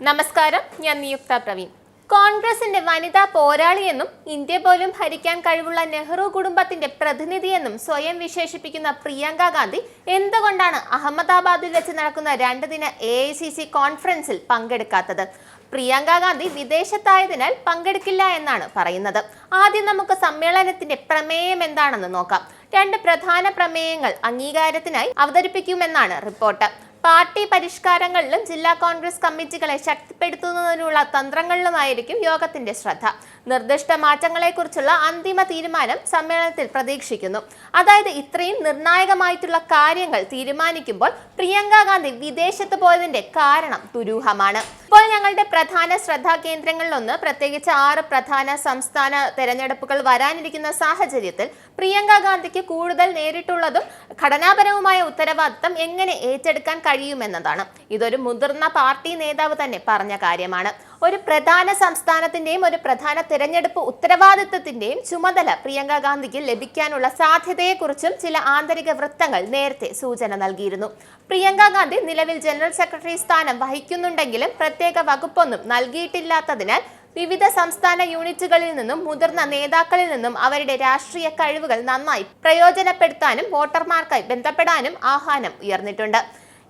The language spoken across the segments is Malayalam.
നമസ്കാരം, ഞാൻ നിയുക്ത പ്രവീൺ. കോൺഗ്രസിന്റെ വനിതാ പോരാളിയെന്നും ഇന്ത്യ പോലും ഭരിക്കാൻ കഴിവുള്ള നെഹ്റു കുടുംബത്തിന്റെ പ്രതിനിധിയെന്നും സ്വയം വിശേഷിപ്പിക്കുന്ന പ്രിയങ്ക ഗാന്ധി എന്തുകൊണ്ടാണ് അഹമ്മദാബാദിൽ വെച്ച് നടക്കുന്ന 2 ദിന AICC കോൺഫറൻസിൽ പങ്കെടുക്കാത്തത്? പ്രിയങ്ക ഗാന്ധി വിദേശത്തായതിനാൽ പങ്കെടുക്കില്ല എന്നാണ് പറയുന്നത്. ആദ്യം നമുക്ക് സമ്മേളനത്തിന്റെ പ്രമേയം എന്താണെന്ന് നോക്കാം. 2 പ്രധാന പ്രമേയങ്ങൾ അംഗീകാരത്തിനായി അവതരിപ്പിക്കുമെന്നാണ് റിപ്പോർട്ട്. പാർട്ടി പരിഷ്കാരങ്ങളിലും ജില്ലാ കോൺഗ്രസ് കമ്മിറ്റികളെ ശക്തിപ്പെടുത്തുന്നതിനുള്ള തന്ത്രങ്ങളിലുമായിരിക്കും യോഗത്തിന്റെ ശ്രദ്ധ. നിർദ്ദിഷ്ട മാറ്റങ്ങളെക്കുറിച്ചുള്ള അന്തിമ തീരുമാനം സമ്മേളനത്തിൽ പ്രതീക്ഷിക്കുന്നു. അതായത് ഇത്രയും നിർണായകമായിട്ടുള്ള കാര്യങ്ങൾ തീരുമാനിക്കുമ്പോൾ പ്രിയങ്ക ഗാന്ധി വിദേശത്ത് പോയതിന്റെ കാരണം ദുരൂഹമാണ്. ഇപ്പോൾ ഞങ്ങളുടെ പ്രധാന ശ്രദ്ധാ കേന്ദ്രങ്ങളിലൊന്ന്, പ്രത്യേകിച്ച് 6 പ്രധാന സംസ്ഥാന തെരഞ്ഞെടുപ്പുകൾ വരാനിരിക്കുന്ന സാഹചര്യത്തിൽ പ്രിയങ്ക ഗാന്ധിക്ക് കൂടുതൽ നേരിട്ടുള്ളതും ഘടനാപരവുമായ ഉത്തരവാദിത്തം എങ്ങനെ ഏറ്റെടുക്കാൻ കഴിയുമെന്നതാണ്. ഇതൊരു മുതിർന്ന പാർട്ടി നേതാവ് തന്നെ പറഞ്ഞ കാര്യമാണ്. ഒരു പ്രധാന സംസ്ഥാനത്തിന്റെയും ഒരു പ്രധാന തെരഞ്ഞെടുപ്പ് ഉത്തരവാദിത്തത്തിന്റെയും ചുമതല പ്രിയങ്ക ഗാന്ധിക്ക് ലഭിക്കാനുള്ള സാധ്യതയെക്കുറിച്ചും ചില ആന്തരിക വൃത്തങ്ങൾ നേരത്തെ സൂചന നൽകിയിരുന്നു. പ്രിയങ്ക ഗാന്ധി നിലവിൽ ജനറൽ സെക്രട്ടറി സ്ഥാനം വഹിക്കുന്നുണ്ടെങ്കിലും പ്രത്യേക വകുപ്പൊന്നും നൽകിയിട്ടില്ലാത്തതിനാൽ വിവിധ സംസ്ഥാന യൂണിറ്റുകളിൽ നിന്നും മുതിർന്ന നേതാക്കളിൽ നിന്നും അവരുടെ രാഷ്ട്രീയ കഴിവുകൾ നന്നായി പ്രയോജനപ്പെടുത്താനും വോട്ടർമാർക്കായി ബന്ധപ്പെടാനും ആഹ്വാനം ഉയർന്നിട്ടുണ്ട്.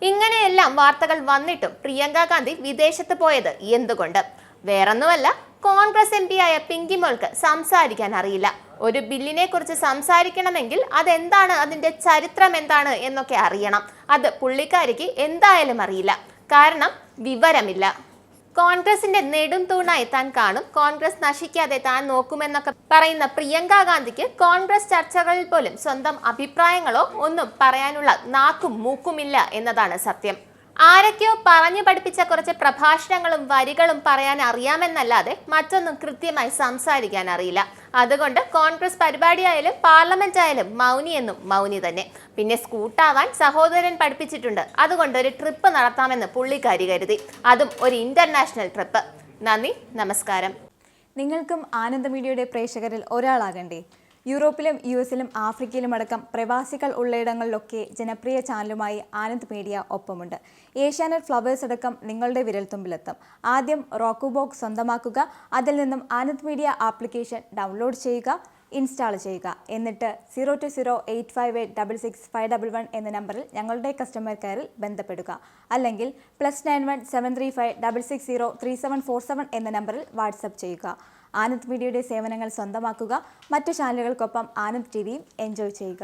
ഇങ്ങനെയെല്ലാം വാർത്തകൾ വന്നിട്ടും പ്രിയങ്ക ഗാന്ധി വിദേശത്ത് പോയത് എന്തുകൊണ്ട്? വേറൊന്നുമല്ല, കോൺഗ്രസ് MP ആയ പിങ്കി മോൾക്ക് സംസാരിക്കാൻ അറിയില്ല. ഒരു ബില്ലിനെ കുറിച്ച് സംസാരിക്കണമെങ്കിൽ അതെന്താണ്, അതിന്റെ ചരിത്രം എന്താണ് എന്നൊക്കെ അറിയണം. അത് പുള്ളിക്കാരിക്ക് എന്തായാലും അറിയില്ല. കാരണം വിവരമില്ല. കോൺഗ്രസിന്റെ നെടും തൂണായി താൻ കാണും, കോൺഗ്രസ് നശിക്കാതെ താൻ നോക്കുമെന്നൊക്കെ പറയുന്ന പ്രിയങ്ക ഗാന്ധിക്ക് കോൺഗ്രസ് ചർച്ചകളിൽ പോലും സ്വന്തം അഭിപ്രായങ്ങളോ ഒന്നും പറയാനുള്ള നാക്കും മൂക്കുമില്ല എന്നതാണ് സത്യം. ആരൊക്കെയോ പറഞ്ഞു പഠിപ്പിച്ച കുറച്ച് പ്രഭാഷണങ്ങളും വരികളും പറയാൻ അറിയാമെന്നല്ലാതെ മറ്റൊന്നും കൃത്യമായി സംസാരിക്കാൻ അറിയില്ല. അതുകൊണ്ട് കോൺഗ്രസ് പരിപാടിയായാലും പാർലമെന്റ് ആയാലും മൗനി എന്നും മൗനി തന്നെ. പിന്നെ സ്കൂട്ടാവാൻ സഹോദരൻ പഠിപ്പിച്ചിട്ടുണ്ട്. അതുകൊണ്ട് ഒരു ട്രിപ്പ് നടത്താമെന്ന് പുള്ളിക്കാരി കരുതി, അതും ഒരു ഇന്റർനാഷണൽ ട്രിപ്പ്. നന്ദി, നമസ്കാരം. നിങ്ങൾക്കും ആനന്ദ മീഡിയയുടെ പ്രേക്ഷകരിൽ ഒരാളാകണ്ടേ? യൂറോപ്പിലും US-ലും ആഫ്രിക്കയിലുമടക്കം പ്രവാസികൾ ഉള്ളയിടങ്ങളിലൊക്കെ ജനപ്രിയ ചാനലുമായി ആനന്ദ് മീഡിയ ഒപ്പമുണ്ട്. ഏഷ്യാനെറ്റ് ഫ്ലവേഴ്സ് അടക്കം നിങ്ങളുടെ വിരൽത്തുമ്പിലെത്തും. ആദ്യം റോക്കു ബോക്സ് സ്വന്തമാക്കുക. അതിൽ നിന്നും ആനന്ദ് മീഡിയ ആപ്ലിക്കേഷൻ ഡൗൺലോഡ് ചെയ്യുക, ഇൻസ്റ്റാൾ ചെയ്യുക. എന്നിട്ട് 02085866511 എന്ന നമ്പറിൽ ഞങ്ങളുടെ കസ്റ്റമർ കെയറിൽ ബന്ധപ്പെടുക. അല്ലെങ്കിൽ +91 735 660 3747 എന്ന നമ്പറിൽ വാട്സപ്പ് ചെയ്യുക. ആനന്ദ് മീഡിയയുടെ സേവനങ്ങൾ സ്വന്തമാക്കുക. മറ്റു ചാനലുകൾക്കൊപ്പം ആനന്ദ് TVയും എൻജോയ് ചെയ്യുക.